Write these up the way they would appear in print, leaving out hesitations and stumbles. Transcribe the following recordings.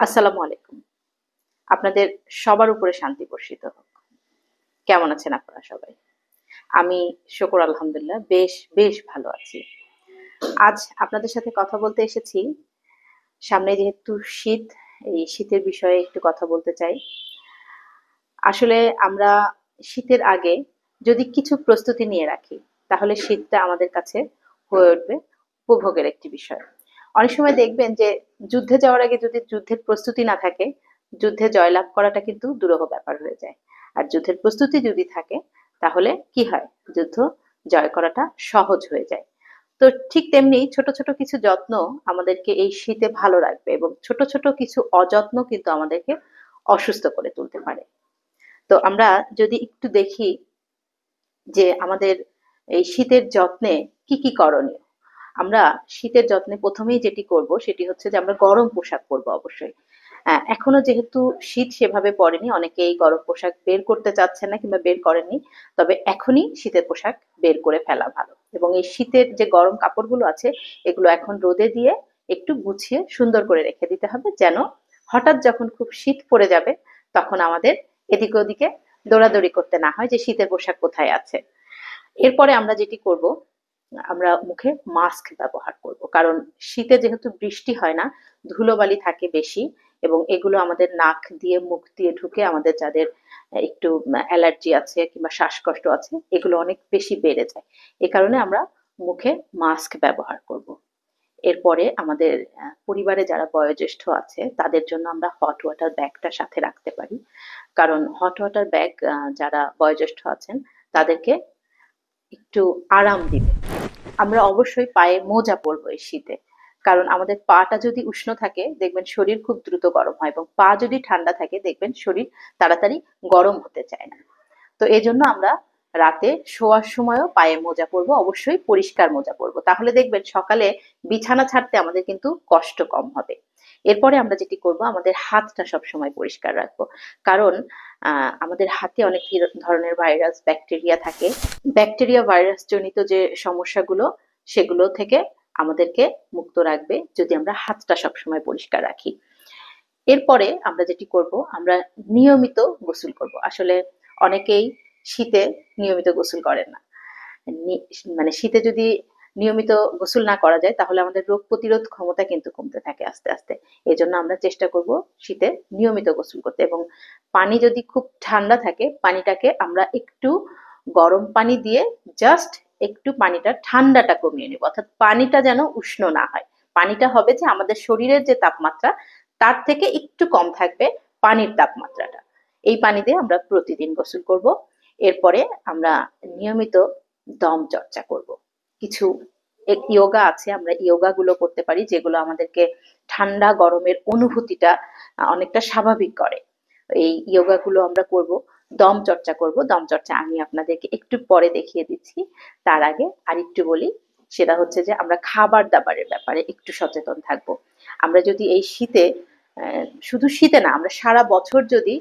আসসালামু আলাইকুম। আপনাদের সবার উপরে শান্তি বর্ষিত হোক। কেমন আছেন আপনারা সবাই? আমি শুকর আলহামদুলিল্লাহ বেশ ভালো আছি। আজ আপনাদের সাথে কথা বলতে এসেছি। সামনে যেহেতু শীত, এই শীতের বিষয়ে একটু কথা বলতে চাই। আসলে আমরা শীতের আগে যদি কিছু প্রস্তুতি নিয়ে রাখি, তাহলে শীতটা আমাদের কাছে হয়ে উঠবে উপভোগের একটি বিষয়। অনেক সময় দেখবেন যে যুদ্ধে যাওয়ার আগে যদি যুদ্ধের প্রস্তুতি না থাকে, যুদ্ধে জয়লাভ করাটা কিন্তু দুরূহ ব্যাপার হয়ে যায়। আর যুদ্ধের প্রস্তুতি যদি থাকে, তাহলে কি হয়? যুদ্ধ জয় করাটা সহজ হয়ে যায়। তো ঠিক তেমনি ছোট ছোট কিছু যত্ন আমাদেরকে এই শীতে ভালো রাখবে, এবং ছোট ছোট কিছু অযত্ন কিন্তু আমাদেরকে অসুস্থ করে তুলতে পারে। তো আমরা যদি একটু দেখি যে আমাদের এই শীতের যত্নে কি কি করণীয়। আমরা শীতের যত্নে প্রথমেই যেটি করব সেটি হচ্ছে যে আমরা গরম পোশাক পরবো অবশ্যই। এখনো যেহেতু শীত সেভাবে পড়েনি, অনেকেই গরম পোশাক বের করতে চাচ্ছেন না কিংবা বের করেননি। তবে এখনই শীতের পোশাক বের করে ফেলা ভালো, এবং এই শীতের যে গরম কাপড়গুলো আছে এগুলো এখন রোদে দিয়ে একটু গুছিয়ে সুন্দর করে রেখে দিতে হবে, যেন হঠাৎ যখন খুব শীত পড়ে যাবে তখন আমাদের এদিকে ওদিকে দৌড়াদৌড়ি করতে না হয় যে শীতের পোশাক কোথায় আছে। এরপরে আমরা যেটি করব, আমরা মুখে মাস্ক ব্যবহার করব, কারণ শীতে যেহেতু বৃষ্টি হয় না, ধুলোবালি থাকে বেশি, এবং এগুলো আমাদের নাক দিয়ে মুখ দিয়ে ঢুকে আমাদের যাদের একটু অ্যালার্জি আছে কিংবা শ্বাসকষ্ট আছে, এগুলো অনেক বেশি বেড়ে যায়। এ কারণে আমরা মুখে মাস্ক ব্যবহার করব। এরপরে আমাদের পরিবারে যারা বয়োজ্যেষ্ঠ আছে তাদের জন্য আমরা হট ওয়াটার ব্যাগটা সাথে রাখতে পারি, কারণ হট ওয়াটার ব্যাগ যারা বয়োজ্যেষ্ঠ আছেন তাদেরকে একটু আরাম দিবে। আমরা অবশ্যই পায়ে মোজা পরবো এই শীতে, কারণ আমাদের পাটা যদি উষ্ণ থাকে দেখবেন শরীর খুব দ্রুত গরম হয়, এবং পা যদি ঠান্ডা থাকে দেখবেন শরীর তাড়াতাড়ি গরম হতে চায় না। তো এই জন্য আমরা রাতে শোয়ার সময়ও পায়ে মোজা পরবো, অবশ্যই পরিষ্কার মোজা পরবো, তাহলে দেখবেন সকালে বিছানা ছাড়তে আমাদের কিন্তু কষ্ট কম হবে। এরপরে আমরা যেটি করব, আমাদের হাতটা সব সময় পরিষ্কার রাখবো, কারণ আমাদের হাতে অনেক ধরনের ভাইরাস ব্যাকটেরিয়া থাকে। ব্যাকটেরিয়া ভাইরাস জনিত যে সমস্যাগুলো, সেগুলো থেকে আমাদেরকে মুক্ত রাখবে যদি আমরা হাতটা সবসময় পরিষ্কার রাখি। এরপরে আমরা যেটি করব, আমরা নিয়মিত গোসল করব। আসলে অনেকেই শীতে নিয়মিত গোসল করেন না। মানে শীতে যদি নিয়মিত গোসল না করা যায় তাহলে আমাদের রোগ প্রতিরোধ ক্ষমতা কিন্তু কমতে থাকে আস্তে আস্তে। এই জন্য আমরা চেষ্টা করব শীতে নিয়মিত গোসল করতে, এবং পানি যদি খুব ঠান্ডা থাকে পানিটাকে আমরা একটু গরম পানি দিয়ে জাস্ট একটু পানিটা ঠান্ডাটা কমিয়ে নেব, অর্থাৎ পানিটা যেন উষ্ণ না হয়। পানিটা হবে যে আমাদের শরীরের যে তাপমাত্রা তার থেকে একটু কম থাকবে পানির তাপমাত্রাটা। এই পানি দিয়ে আমরা প্রতিদিন গোসল করব। এরপরে আমরা নিয়মিত দম চর্চা করব। কিছু ইয়োগা আছে, আমরা ইয়োগা গুলো করতে পারি যেগুলো আমাদেরকে ঠান্ডা গরমের অনুভূতিটা অনেকটা স্বাভাবিক করে। এই ইয়োগা গুলো আমরা করব। দম চর্চা করব। দম চর্চা আমি আপনাদেরকে একটু পরে দেখিয়ে দিচ্ছি। তার আগে আরেকটু বলি, সেটা হচ্ছে যে আমরা খাবার দাবারের ব্যাপারে একটু সচেতন থাকব। আমরা যদি এই শীতে, শুধু শীতে না, আমরা সারা বছর যদি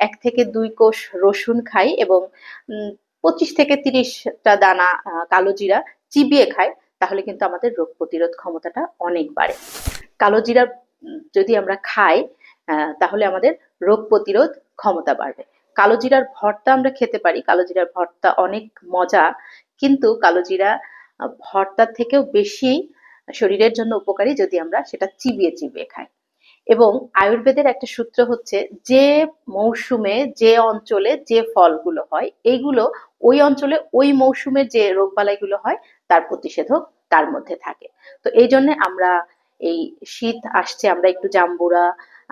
1 থেকে 2 কোষ রসুন খাই এবং 25 থেকে 30টা দানা কালো জিরা চিবিয়ে খাই, তাহলে কিন্তু আমাদের রোগ প্রতিরোধ ক্ষমতাটা অনেক বাড়ে। কালো জিরা যদি আমরা খাই, তাহলে আমাদের রোগ প্রতিরোধ ক্ষমতা বাড়বে। কালো জিরার ভর্তা আমরা খেতে পারি, কালো জিরার ভর্তা অনেক মজা, কিন্তু কালো জিরা ভর্তার থেকেও বেশি শরীরের জন্য উপকারী যদি আমরা সেটা চিবিয়ে চিবিয়ে খাই। এবং আয়ুর্বেদের একটা সূত্র হচ্ছে, যে মৌসুমে যে অঞ্চলে যে ফলগুলো হয় এইগুলো ওই অঞ্চলে ওই মৌসুমে যে রোগবালাইগুলো হয় তার প্রতিষেধক তার মধ্যে থাকে। তো এই জন্য আমরা এই শীত আসছে আমরা একটু জাম্বুরা,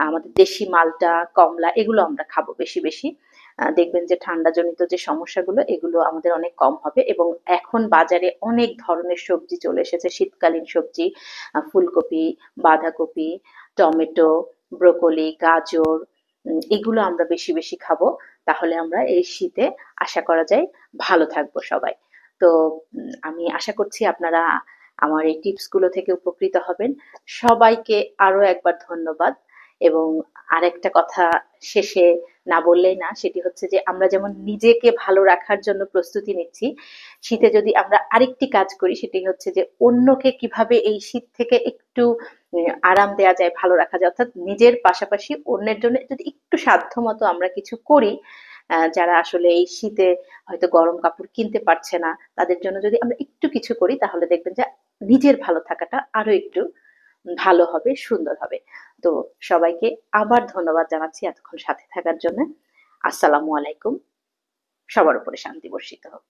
আমাদের দেশি মালটা, কমলা এগুলো আমরা খাবো বেশি বেশি। দেখবেন যে ঠান্ডা জনিত যে সমস্যাগুলো এগুলো আমাদের অনেক কম হবে। এবং এখন বাজারে অনেক ধরনের সবজি চলে এসেছে, শীতকালীন সবজি, ফুলকপি, বাঁধাকপি, টমেটো, ব্রোকলি, গাজর, এগুলো আমরা বেশি বেশি খাবো। তাহলে আমরা এই শীতে আশা করা যায় ভালো থাকবো সবাই। তো আমি আশা করছি আপনারা আমার এই টিপস গুলো থেকে উপকৃত হবেন। সবাইকে আরো একবার ধন্যবাদ। এবং আরেকটা কথা শেষে না বললেই না, সেটি হচ্ছে যে আমরা যেমন নিজেকে ভালো রাখার জন্য প্রস্তুতি নিচ্ছি, শীতে যদি আমরা আরেকটি কাজ করি সেটি হচ্ছে যে অন্যকে কিভাবে এই শীত থেকে একটু আরাম দেওয়া যায়, ভালো রাখা যায়, অর্থাৎ নিজের পাশাপাশি অন্যের জন্য যদি একটু সাধ্য মতো আমরা কিছু করি, যারা আসলে এই শীতে হয়তো গরম কাপড় কিনতে পারছে না, তাদের জন্য যদি আমরা একটু কিছু করি তাহলে দেখবেন যে নিজের ভালো থাকাটা আরো একটু ভালো হবে, সুন্দর হবে। তো সবাইকে আবার ধন্যবাদ জানাচ্ছি এতক্ষণ সাথে থাকার জন্য। আসসালামু আলাইকুম। সবার উপরে শান্তি বর্ষিত হোক।